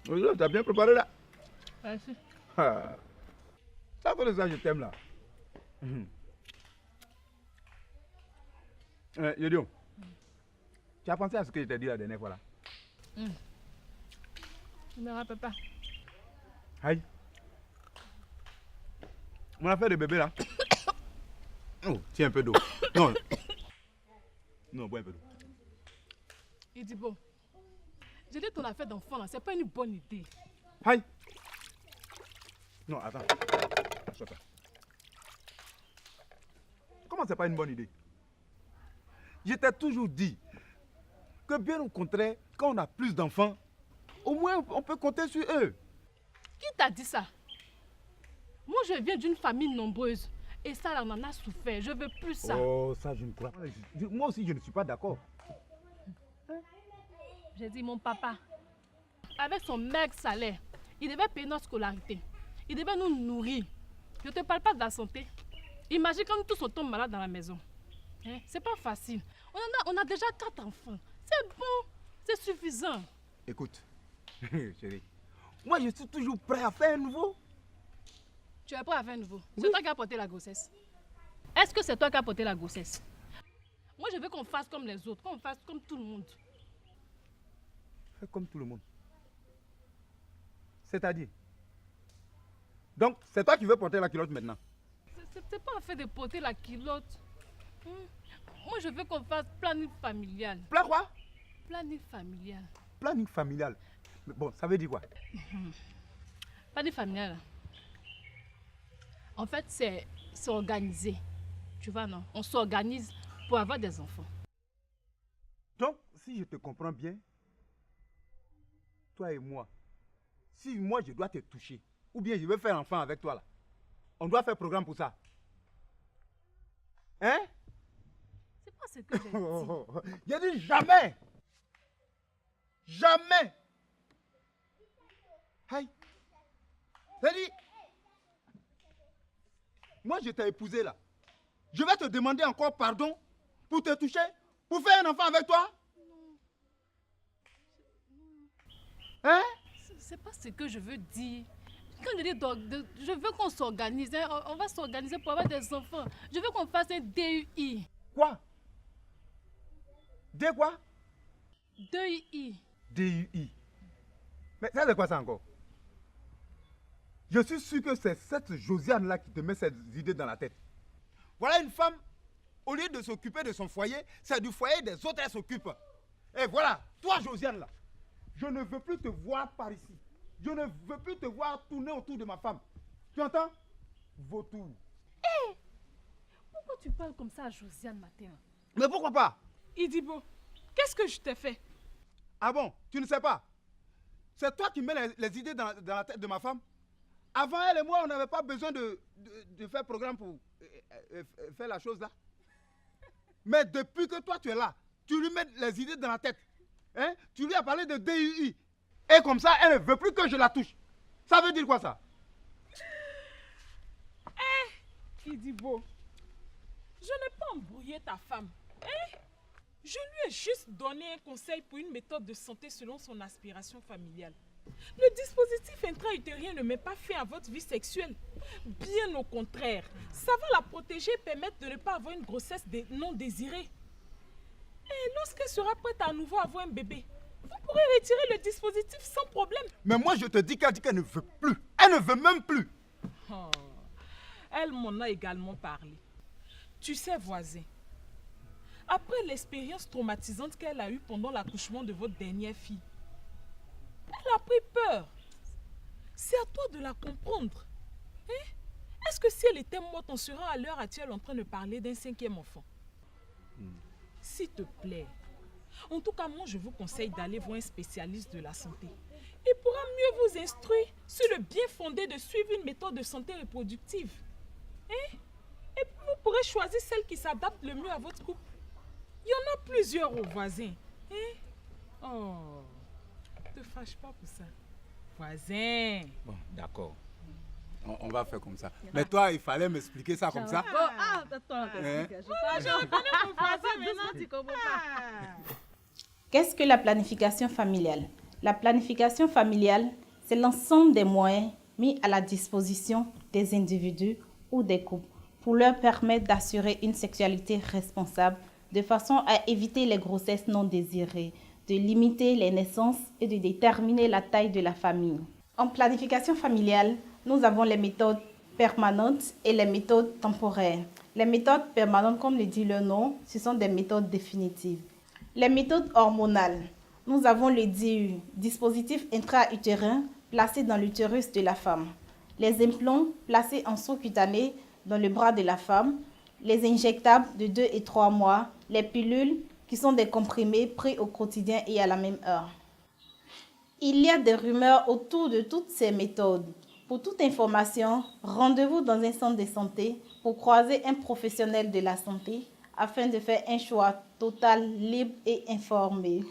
Tu as bien préparé là. Merci. Ah. Ça fait ça, je t'aime là. Yodio, tu as pensé à ce que je t'ai dit la dernière fois là? Je ne me rappelle pas. Aïe. Mon affaire de bébé là. Oh, tiens un peu d'eau. Non. Non, bois un peu d'eau. Il dit bon. J'ai dit ton affaire d'enfant là, c'est pas une bonne idée. Aïe. Non, attends. Attends. Comment c'est pas une bonne idée? Je t'ai toujours dit que bien au contraire, quand on a plus d'enfants, au moins on peut compter sur eux. Qui t'a dit ça? Moi je viens d'une famille nombreuse. Et ça là, on en a souffert. Je veux plus ça. Oh, ça je ne crois pas. Moi aussi je ne suis pas d'accord. J'ai dit mon papa, avec son maigre salaire, il devait payer notre scolarité. Il devait nous nourrir. Je ne te parle pas de la santé. Imagine quand nous tous on tombe malade dans la maison. Hein? C'est pas facile. On a déjà 4 enfants. C'est bon. C'est suffisant. Écoute, chérie, moi je suis toujours prêt à faire un nouveau. Tu es prêt à faire un nouveau? Oui. C'est toi qui as porté la grossesse. Est-ce que c'est toi qui as porté la grossesse? Moi je veux qu'on fasse comme les autres, qu'on fasse comme tout le monde. Fais comme tout le monde. C'est-à-dire? Donc c'est toi qui veux porter la culotte maintenant? C'est pas en fait de porter la culotte. Moi je veux qu'on fasse planning familial. Plan quoi? Planning familial. Planning familial. Mais bon, ça veut dire quoi? Planning familial. En fait, c'est organisé. Tu vois, non? On s'organise pour avoir des enfants. Donc, si je te comprends bien, toi et moi, si moi je dois te toucher, ou bien je veux faire enfant avec toi là, on doit faire programme pour ça. Hein? C'est pas ce que j'ai dit. J'ai dit jamais! Jamais! Aïe! J'ai dit, moi je t'ai épousé là. Je vais te demander encore pardon pour te toucher, pour faire un enfant avec toi? Hein? C'est pas ce que je veux dire. Quand je dis je veux qu'on s'organise, hein, on va s'organiser pour avoir des enfants. Je veux qu'on fasse un DUI. Quoi? D quoi? DUI. DUI. Mais ça c'est quoi ça encore? Je suis sûr que c'est cette Josiane là qui te met ces idées dans la tête. Voilà une femme, au lieu de s'occuper de son foyer, c'est du foyer des autres elle s'occupe. Et voilà, toi Josiane là, je ne veux plus te voir par ici. Je ne veux plus te voir tourner autour de ma femme. Tu entends? Vautour. Hé! Pourquoi tu parles comme ça à Josiane matin? Mais pourquoi pas? Idibo, qu'est-ce que je t'ai fait? Ah bon, tu ne sais pas? C'est toi qui mets les idées dans la tête de ma femme? Avant elle et moi, on n'avait pas besoin de faire programme pour faire la chose là. Mais depuis que toi tu es là, tu lui mets les idées dans la tête. Hein? Tu lui as parlé de DUI. Et comme ça, elle ne veut plus que je la touche. Ça veut dire quoi ça? Idibo, je n'ai pas embrouillé ta femme. Hein? Je lui ai juste donné un conseil pour une méthode de santé selon son aspiration familiale. Le dispositif intra-utérien ne met pas fin à votre vie sexuelle. Bien au contraire, ça va la protéger et permettre de ne pas avoir une grossesse non désirée. Et lorsqu'elle sera prête à nouveau avoir un bébé, vous pourrez retirer le dispositif sans problème. Mais moi je te dis qu'elle dit qu'elle ne veut plus. Elle ne veut même plus. Oh, elle m'en a également parlé. Tu sais, voisin, après l'expérience traumatisante qu'elle a eue pendant l'accouchement de votre dernière fille, elle a pris peur. C'est à toi de la comprendre. Hein? Est-ce que si elle était morte, on serait à l'heure actuelle en train de parler d'un 5e enfant? S'il te plaît. En tout cas, moi, je vous conseille d'aller voir un spécialiste de la santé. Il pourra mieux vous instruire sur le bien fondé de suivre une méthode de santé reproductive. Hein? Et puis, vous pourrez choisir celle qui s'adapte le mieux à votre couple. Il y en a plusieurs aux voisins. Hein? Oh, ne te fâche pas pour ça. Voisin. Bon, d'accord. On va faire comme ça. Mais toi, il fallait m'expliquer ça comme ça. Attends, je reconnais mon voisin, maintenant tu comprends pas. Qu'est-ce que la planification familiale? La planification familiale, c'est l'ensemble des moyens mis à la disposition des individus ou des couples pour leur permettre d'assurer une sexualité responsable de façon à éviter les grossesses non désirées, de limiter les naissances et de déterminer la taille de la famille. En planification familiale, nous avons les méthodes permanentes et les méthodes temporaires. Les méthodes permanentes, comme le dit le nom, ce sont des méthodes définitives. Les méthodes hormonales, nous avons le DIU, dispositif intra-utérin placé dans l'utérus de la femme. Les implants placés en sous-cutané dans le bras de la femme. Les injectables de 2 et 3 mois. Les pilules qui sont des comprimés pris au quotidien et à la même heure. Il y a des rumeurs autour de toutes ces méthodes. Pour toute information, rendez-vous dans un centre de santé pour croiser un professionnel de la santé afin de faire un choix total, libre et informé.